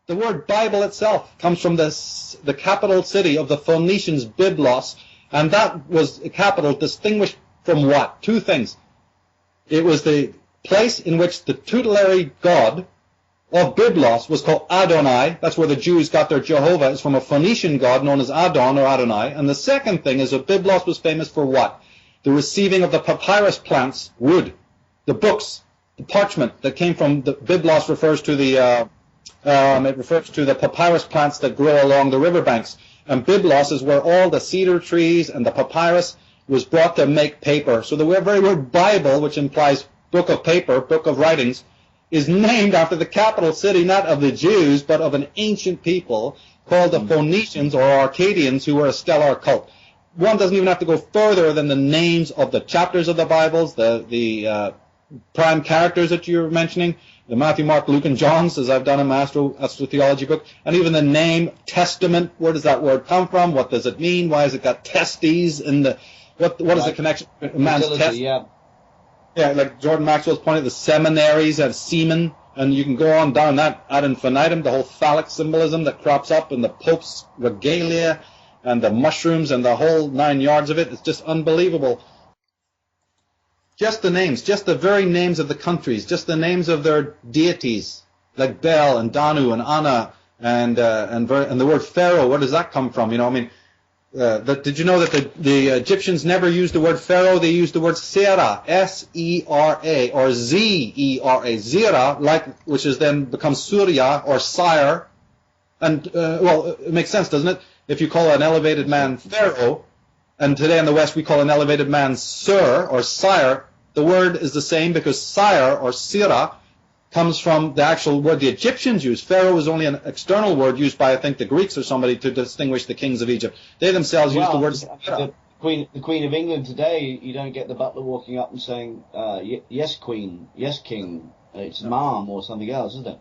The word Bible itself comes from the capital city of the Phoenicians, Byblos, and that was a capital distinguished from what? Two things. It was the place in which the tutelary god of Byblos was called Adonai. That's where the Jews got their Jehovah. It's from a Phoenician god known as Adon or Adonai. And the second thing is that Byblos was famous for what? The receiving of the papyrus plants, wood, the books, the parchment that came from the Byblos refers to the papyrus plants that grow along the riverbanks. And Byblos is where all the cedar trees and the papyrus was brought to make paper. So the very word Bible, which implies book of paper, book of writings, is named after the capital city, not of the Jews, but of an ancient people called the Phoenicians or Arcadians, who were a stellar cult. One doesn't even have to go further than the names of the chapters of the Bibles, the prime characters that you're mentioning, the Matthew, Mark, Luke, and John's, as I've done in my Astro-theology book, and even the name Testament. Where does that word come from? What does it mean? Why has it got testes in the? What is the connection? Man's test? Yeah. Yeah, like Jordan Maxwell's pointed, the seminaries have semen, and you can go on down that ad infinitum, the whole phallic symbolism that crops up in the Pope's regalia and the mushrooms and the whole 9 yards of it. It's just unbelievable. Just the names, just the very names of the countries, just the names of their deities, like Bel and Danu and Anna and the word Pharaoh. Where does that come from? You know, I mean, did you know that the Egyptians never used the word Pharaoh? They used the word Sera, S-E-R-A, or Z-E-R-A, Zera, which is then becomes Surya or sire. And well, it makes sense, doesn't it? If you call an elevated man Pharaoh, and today in the West we call an elevated man Sir or Sire, the word is the same because Sire or Sira comes from the actual word the Egyptians used. Pharaoh was only an external word used by, I think, the Greeks or somebody to distinguish the kings of Egypt. They themselves used the word Sira. The Queen of England today, you don't get the butler walking up and saying, yes, Queen, yes, King, it's Ma'am or something else, isn't it?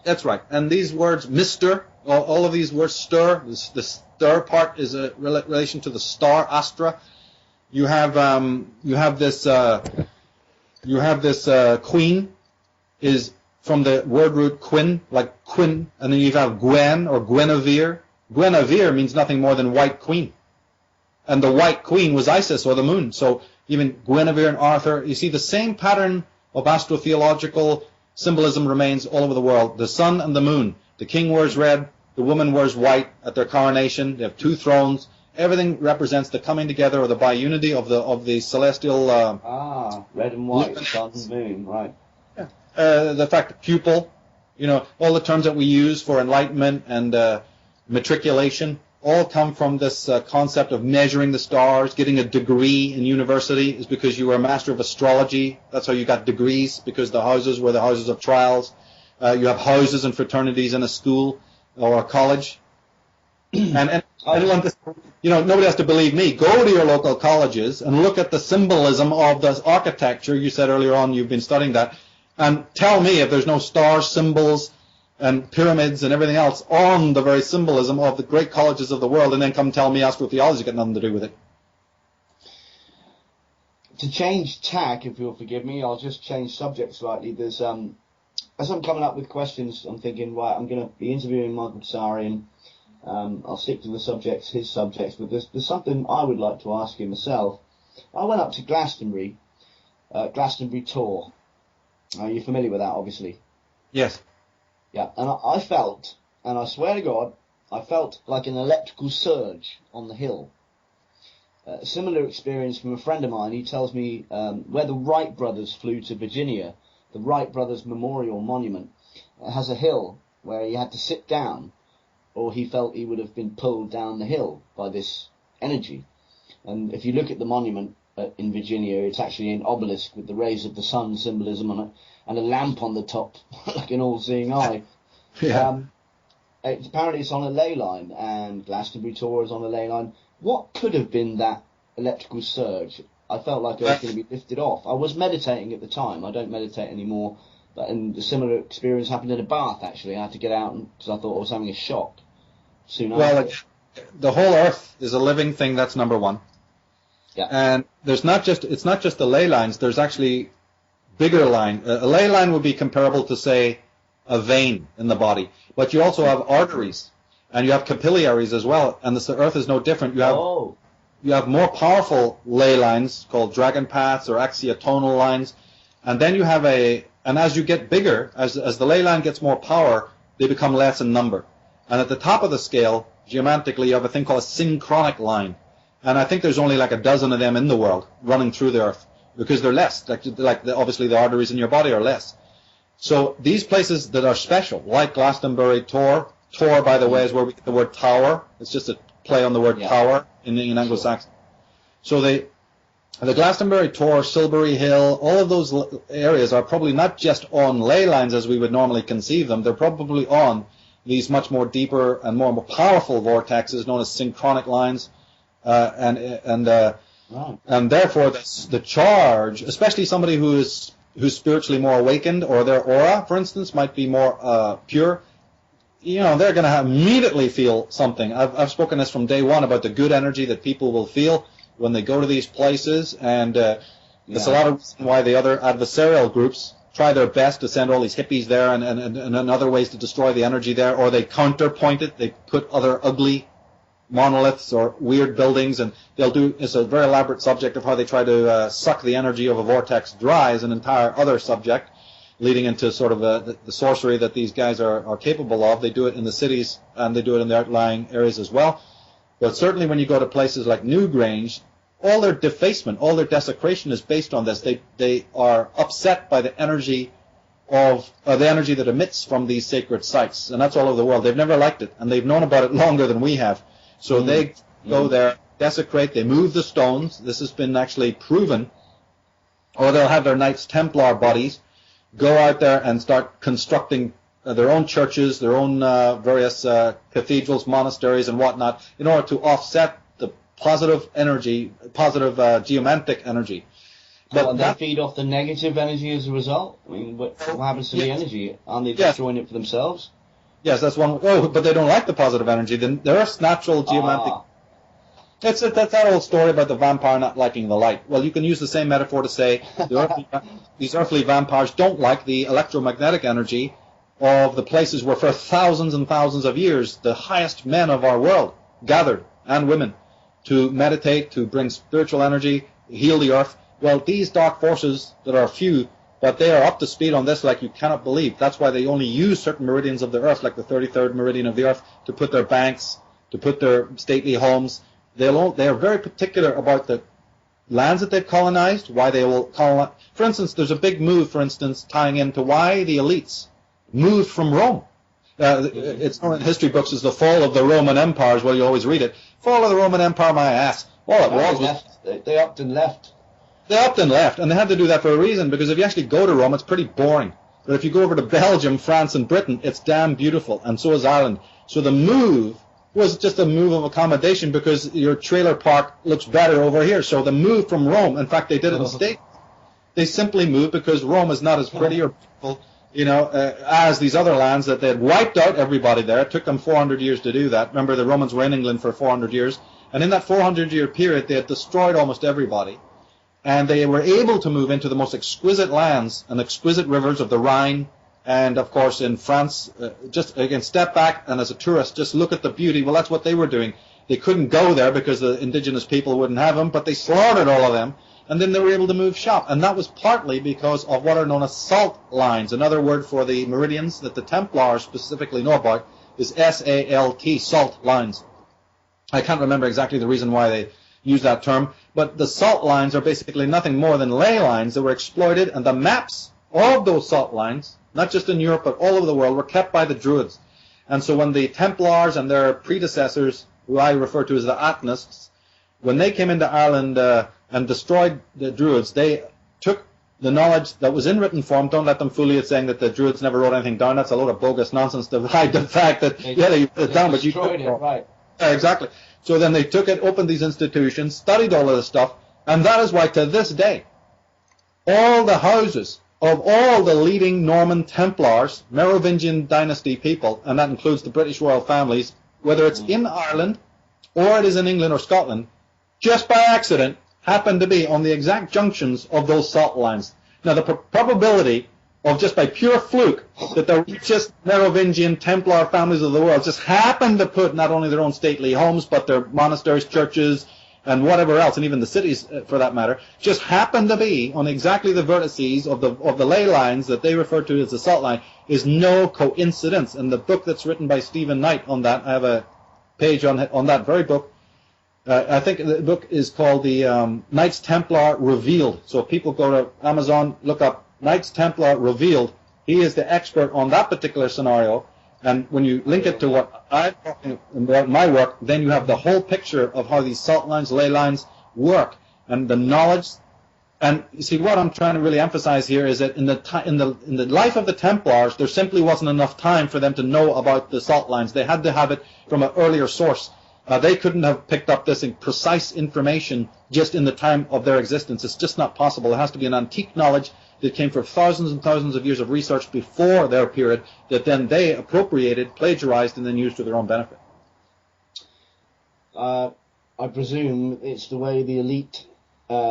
That's right. And these words, Mr., all of these words, stir, the stir part is a relation to the star, Astra. You have this queen is from the word root quin, like quin, and then you have Gwen or Guinevere. Guinevere means nothing more than white queen. And the white queen was Isis or the moon. So even Guinevere and Arthur, you see the same pattern of astrotheological symbolism remains all over the world. The sun and the moon. The king wears red, the woman wears white at their coronation. They have two thrones. Everything represents the coming together or the biunity of the celestial. Red and white, sun and moon, right? Yeah. The fact that pupil, all the terms that we use for enlightenment and matriculation all come from this concept of measuring the stars. Getting a degree in university is because you were a master of astrology. That's how you got degrees, because the houses were the houses of trials. You have houses and fraternities in a school or a college. and anyone, nobody has to believe me. Go to your local colleges and look at the symbolism of the architecture. You said earlier on you've been studying that. And tell me if there's no star symbols and pyramids and everything else on the very symbolism of the great colleges of the world, and then come tell me astrotheology got nothing to do with it. To change tack, if you'll forgive me, I'll just change subject slightly. There's as I'm coming up with questions, I'm thinking, right, I'm going to be interviewing Michael Tsarion. I'll stick to his subjects, but there's something I would like to ask you myself. I went up to Glastonbury tour. Are you familiar with that, obviously? Yes. Yeah, and I felt, and I swear to God, I felt like an electrical surge on the hill. A similar experience from a friend of mine. He tells me where the Wright brothers flew to Virginia, the Wright brothers Memorial Monument has a hill where he had to sit down, or he felt he would have been pulled down the hill by this energy. And if you look at the monument in Virginia, it's actually an obelisk with the rays of the sun symbolism on it, and a lamp on the top, like an all-seeing eye. Yeah. Apparently it's on a ley line, and Glastonbury Tour is on a ley line. What could have been that electrical surge? I felt like I was going to be lifted off. I was meditating at the time. I don't meditate anymore. But a similar experience happened in a bath, actually. I had to get out because I thought I was having a shock soon after. Well, the whole Earth is a living thing, that's number one. Yeah. And it's not just the ley lines, there's actually bigger line. A ley line would be comparable to, say, a vein in the body. But you also have arteries, and you have capillaries as well, and the Earth is no different. You have more powerful ley lines called dragon paths or axiotonal lines, and then you have and as you get bigger, as the ley line gets more power, they become less in number. And at the top of the scale, geomantically, you have a thing called a synchronic line. And I think there's only like a dozen of them in the world running through the Earth, because they're less. Obviously the arteries in your body are less. So these places that are special, like Glastonbury, Tor, by the way, is where we get the word tower. It's just a play on the word tower in Anglo-Saxon. So the Glastonbury, Tor, Silbury Hill, all of those areas are probably not just on ley lines as we would normally conceive them. They're probably on these much more deeper and more powerful vortexes known as synchronic lines, and therefore the charge, especially somebody who's spiritually more awakened, or their aura, for instance, might be more pure. They're going to immediately feel something. I've spoken this from day one about the good energy that people will feel when they go to these places, and there's a lot of reason why the other adversarial groups try their best to send all these hippies there and other ways to destroy the energy there, or they counterpoint it. They put other ugly monoliths or weird buildings, and it's a very elaborate subject of how they try to suck the energy of a vortex dry as an entire other subject, leading into sort of the sorcery that these guys are capable of. They do it in the cities, and they do it in the outlying areas as well. But certainly when you go to places like Newgrange, all their defacement, all their desecration is based on this. They are upset by the energy that emits from these sacred sites, and that's all over the world. They've never liked it, and they've known about it longer than we have. So they go there, desecrate, they move the stones. This has been actually proven. Or they'll have their Knights Templar buddies go out there and start constructing their own churches, their own various cathedrals, monasteries, and whatnot, in order to offset the positive energy, geomantic energy. But they feed off the negative energy as a result? I mean, what happens to the energy? Aren't they destroying it for themselves? Yes, that's one. Oh, but they don't like the positive energy. The Earth's natural geomantic. That's that old story about the vampire not liking the light. Well, you can use the same metaphor to say these earthly vampires don't like the electromagnetic energy of the places where for thousands and thousands of years the highest men of our world gathered, and women, to meditate, to bring spiritual energy, heal the earth. Well, these dark forces that are few, but they are up to speed on this like you cannot believe. That's why they only use certain meridians of the earth, like the 33rd meridian of the earth, to put their banks, to put their stately homes. They are very particular about the lands that they've colonized, why they will colonize. For instance, there's a big move, for instance, tying into why the elites moved from Rome. It's known in history books as the fall of the Roman empires, where you always read it. Fall of the Roman Empire, my ass. All it was they upped and left. They upped and left, and they had to do that for a reason, because if you actually go to Rome, it's pretty boring. But if you go over to Belgium, France, and Britain, it's damn beautiful, and so is Ireland. So the move was just a move of accommodation, because your trailer park looks better over here. So the move from Rome, in fact, they did it in the States. They simply moved because Rome is not as pretty or beautiful, as these other lands that they had wiped out everybody there. It took them 400 years to do that. Remember, the Romans were in England for 400 years, and in that 400-year period, they had destroyed almost everybody. And they were able to move into the most exquisite lands and exquisite rivers of the Rhine. And, of course, in France, just, again, step back and as a tourist, just look at the beauty. Well, that's what they were doing. They couldn't go there because the indigenous people wouldn't have them, but they slaughtered all of them. And then they were able to move shop. And that was partly because of what are known as salt lines. Another word for the meridians that the Templars specifically know about is S-A-L-T, salt lines. I can't remember exactly the reason why they use that term, but the salt lines are basically nothing more than ley lines that were exploited, and the maps of those salt lines, not just in Europe but all over the world, were kept by the druids. And so when the Templars and their predecessors, who I refer to as the Atnists, when they came into Ireland and destroyed the druids, they took the knowledge that was in written form. Don't let them fool you saying that the druids never wrote anything down. That's a load of bogus nonsense to hide the fact that they wrote it down, but you destroyed it, right? Yeah, exactly. So then they took it, opened these institutions, studied all of this stuff, and that is why to this day, all the houses of all the leading Norman Templars, Merovingian dynasty people, and that includes the British royal families, whether it's in Ireland or it is in England or Scotland, just by accident happen to be on the exact junctions of those salt lines. Now, the probability of just by pure fluke that the richest Merovingian Templar families of the world just happened to put not only their own stately homes, but their monasteries, churches, and whatever else, and even the cities for that matter, just happened to be on exactly the vertices of the ley lines that they refer to as the salt line, is no coincidence. And the book that's written by Stephen Knight on that, I have a page on that very book. I think the book is called the Knights Templar Revealed. So if people go to Amazon, look up Knights Templar Revealed. He is the expert on that particular scenario. And when you link it to what I'm talking about, my work, then you have the whole picture of how these salt lines, ley lines work, and the knowledge. And you see, what I'm trying to really emphasize here is that in the life of the Templars, there simply wasn't enough time for them to know about the salt lines. They had to have it from an earlier source. They couldn't have picked up this precise information just in the time of their existence. It's just not possible. It has to be an antique knowledge that came from thousands and thousands of years of research before their period that then they appropriated, plagiarized, and then used to their own benefit. I presume it's the way the elite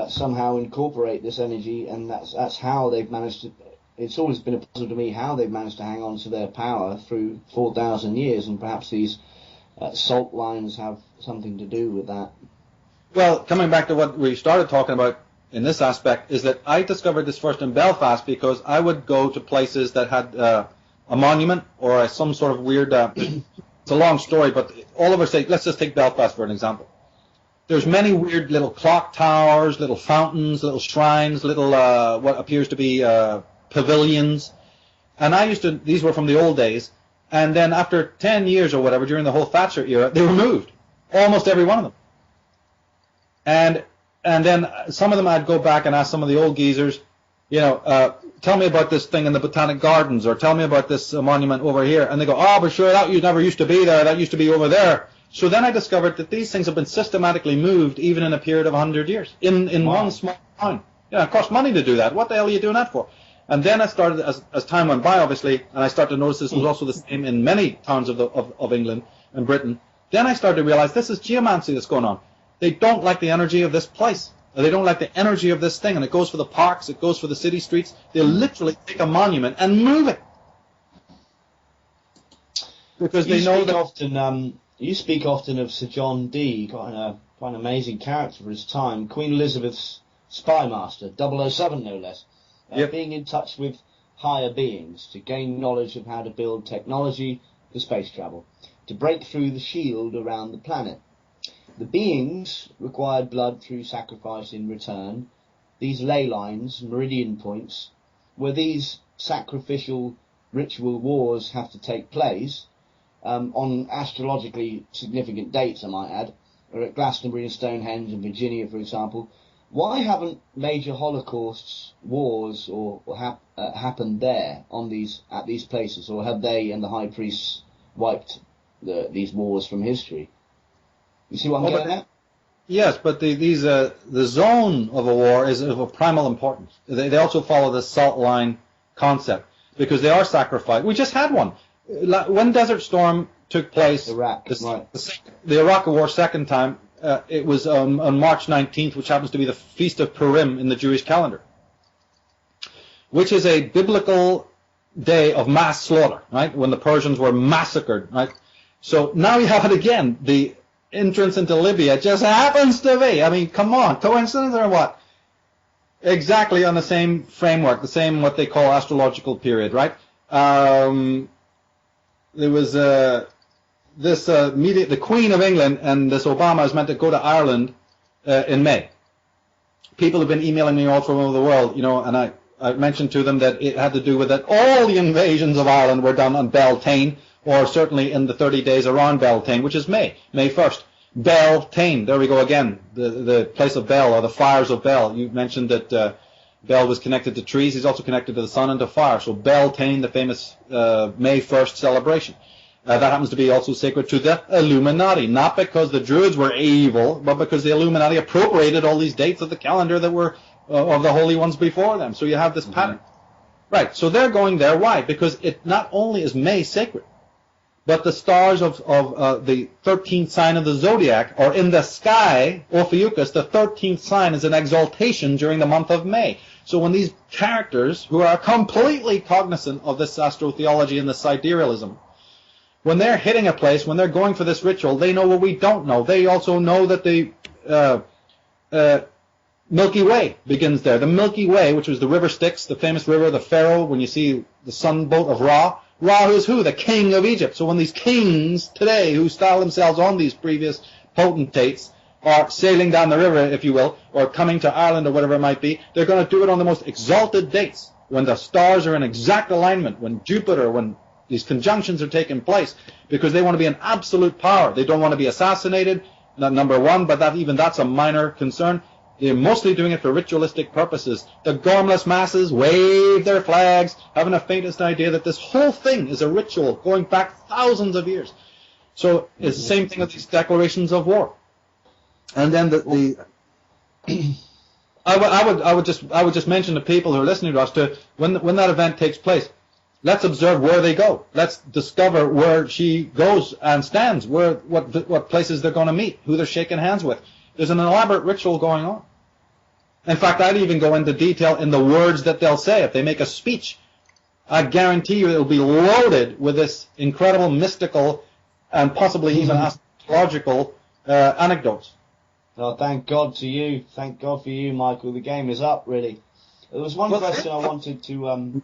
somehow incorporate this energy, and that's how they've managed to. It's always been a puzzle to me how they've managed to hang on to their power through 4,000 years, and perhaps these salt lines have something to do with that. Well, coming back to what we started talking about in this aspect, is that I discovered this first in Belfast because I would go to places that had a monument or some sort of weird, it's a long story, but all of us say, let's just take Belfast for an example. There's many weird little clock towers, little fountains, little shrines, little what appears to be pavilions. And these were from the old days, and then after 10 years or whatever, during the whole Thatcher era, they were moved. Almost every one of them. And then some of them I'd go back and ask some of the old geezers, tell me about this thing in the Botanic Gardens, or tell me about this monument over here. And they go, oh, but sure, that never used to be there. That used to be over there. So then I discovered that these things have been systematically moved even in a period of 100 years, in one small town. It costs money to do that. What the hell are you doing that for? And then I started, as time went by, obviously, and I started to notice this was also the same in many towns of England and Britain, then I started to realize this is geomancy that's going on. They don't like the energy of this place. They don't like the energy of this thing, and it goes for the parks, it goes for the city streets. They literally take a monument and move it. Because they know that... You speak often of Sir John Dee, quite an amazing character for his time, Queen Elizabeth's spy master, 007 no less, being in touch with higher beings to gain knowledge of how to build technology for space travel, to break through the shield around the planet. The beings required blood through sacrifice in return. These ley lines, meridian points, where these sacrificial ritual wars have to take place, on astrologically significant dates, I might add, or at Glastonbury and Stonehenge and Virginia, for example. Why haven't major holocausts, wars, or happened there at these places, or have they and the high priests wiped these wars from history? You see what I'm getting at? Yes, but the zone of a war is of a primal importance. They also follow the salt line concept because they are sacrificed. We just had one. When Desert Storm took place, Iraq, the Iraq War second time, it was on March 19th, which happens to be the Feast of Purim in the Jewish calendar, which is a biblical day of mass slaughter, right? When the Persians were massacred, right? So now you have it again. The entrance into Libya just happens to be, I mean, come on, coincidence or what? Exactly on the same framework, the same what they call astrological period, right? There was the Queen of England and this Obama is meant to go to Ireland in May. People have been emailing me all from all over the world, and I mentioned to them that it had to do with that all the invasions of Ireland were done on Beltaine, or certainly in the 30 days around Beltaine, which is May 1st. Beltaine, there we go again, the place of Bel, or the fires of Bel. You mentioned that Bel was connected to trees. He's also connected to the sun and to fire. So Beltaine, the famous May 1st celebration. That happens to be also sacred to the Illuminati, not because the druids were evil, but because the Illuminati appropriated all these dates of the calendar that were of the holy ones before them. So you have this pattern. Right, so they're going there. Why? Because it not only is May sacred, but the stars of the 13th sign of the zodiac are in the sky. Ophiuchus, the 13th sign, is an exaltation during the month of May. So when these characters, who are completely cognizant of this astro-theology and the siderealism, when they're hitting a place, when they're going for this ritual, they know what we don't know. They also know that the Milky Way begins there. The Milky Way, which was the river Styx, the famous river, the Pharaoh, when you see the sun boat of Ra. Ra is who? The king of Egypt. So when these kings today, who style themselves on these previous potentates, are sailing down the river, if you will, or coming to Ireland or whatever it might be, they're going to do it on the most exalted dates, when the stars are in exact alignment, when Jupiter, when these conjunctions are taking place, because they want to be an absolute power. They don't want to be assassinated, number one, but that's a minor concern. They're mostly doing it for ritualistic purposes. The gormless masses wave their flags, having the faintest idea that this whole thing is a ritual going back thousands of years. So it's the same thing with these declarations of war. And then I would just mention to people who are listening to us, when that event takes place, let's observe where they go. Let's discover where she goes and stands, what places they're going to meet, who they're shaking hands with. There's an elaborate ritual going on. In fact, I'd even go into detail in the words that they'll say. If they make a speech, I guarantee you it'll be loaded with this incredible mystical and possibly even astrological anecdotes. Oh, thank God to you. Thank God for you, Michael. The game is up, really. There was one question I wanted to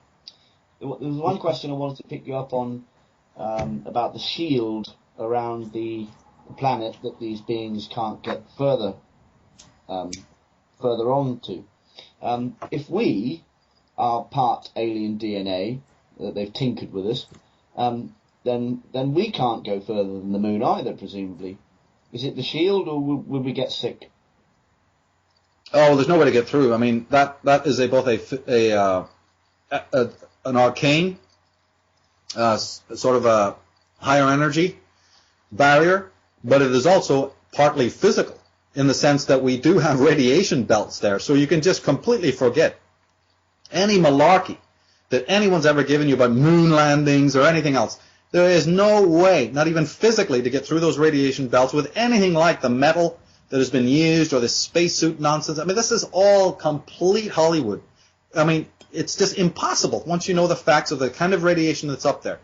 pick you up on about the shield around the planet that these beings can't get further on to. If we are part alien DNA, that they've tinkered with us, then we can't go further than the moon either, presumably. Is it the shield, or will we get sick? Oh, there's no way to get through. I mean, that is both an arcane, sort of a higher energy barrier, but it is also partly physical, in the sense that we do have radiation belts there, so you can just completely forget any malarkey that anyone's ever given you about moon landings or anything else. There is no way, not even physically, to get through those radiation belts with anything like the metal that has been used or this spacesuit nonsense. I mean, this is all complete Hollywood. I mean, it's just impossible once you know the facts of the kind of radiation that's up there.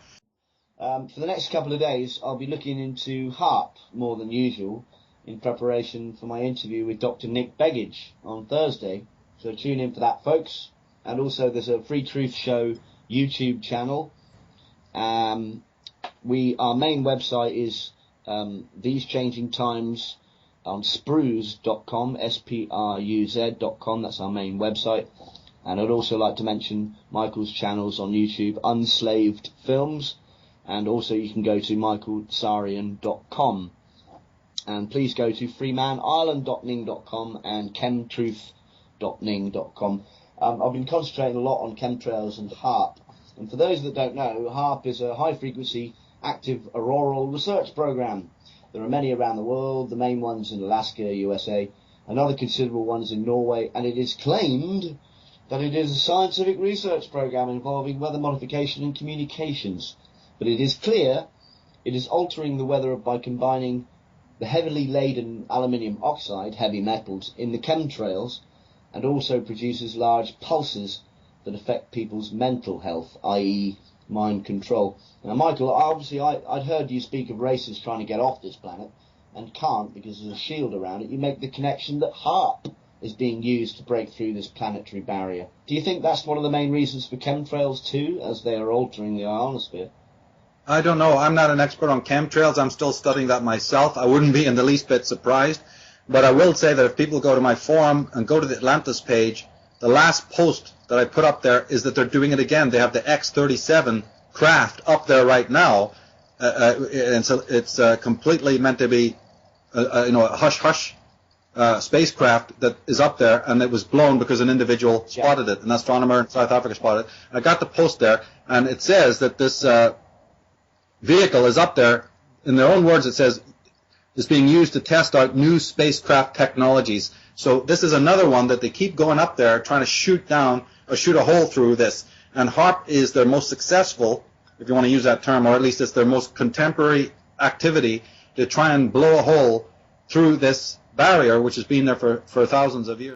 For the next couple of days, I'll be looking into HAARP more than usual in preparation for my interview with Dr. Nick Begich on Thursday. So tune in for that, folks. And also, there's a FreeTruth Show YouTube channel. Our main website is These Changing Times on spruz.com, spruz.com. That's our main website. And I'd also like to mention Michael's channels on YouTube, Unslaved Films, and also you can go to michaeltsarion.com. And please go to freemanireland.ning.com and chemtruth.ning.com. I've been concentrating a lot on chemtrails and HAARP. And for those that don't know, HAARP is a high-frequency active auroral research program. There are many around the world, the main ones in Alaska, USA, and other considerable ones in Norway, and it is claimed that it is a scientific research program involving weather modification and communications. But it is clear it is altering the weather by combining the heavily laden aluminium oxide, heavy metals, in the chemtrails, and also produces large pulses that affect people's mental health, i.e. mind control. Now, Michael, obviously I'd heard you speak of races trying to get off this planet and can't because there's a shield around it. You make the connection that HAARP is being used to break through this planetary barrier. Do you think that's one of the main reasons for chemtrails too, as they are altering the ionosphere? I don't know. I'm not an expert on chemtrails. I'm still studying that myself. I wouldn't be in the least bit surprised. But I will say that if people go to my forum and go to the Atlantis page, the last post that I put up there is that they're doing it again. They have the X-37 craft up there right now, and so it's completely meant to be, a hush-hush spacecraft that is up there, and it was blown because an individual spotted it, an astronomer in South Africa spotted it. I got the post there, and it says that this vehicle is up there. In their own words, it says is being used to test out new spacecraft technologies. So this is another one that they keep going up there trying to shoot down or shoot a hole through this. And HAARP is their most successful if you want to use that term, or at least it's their most contemporary activity to try and blow a hole through this barrier, which has been there for thousands of years.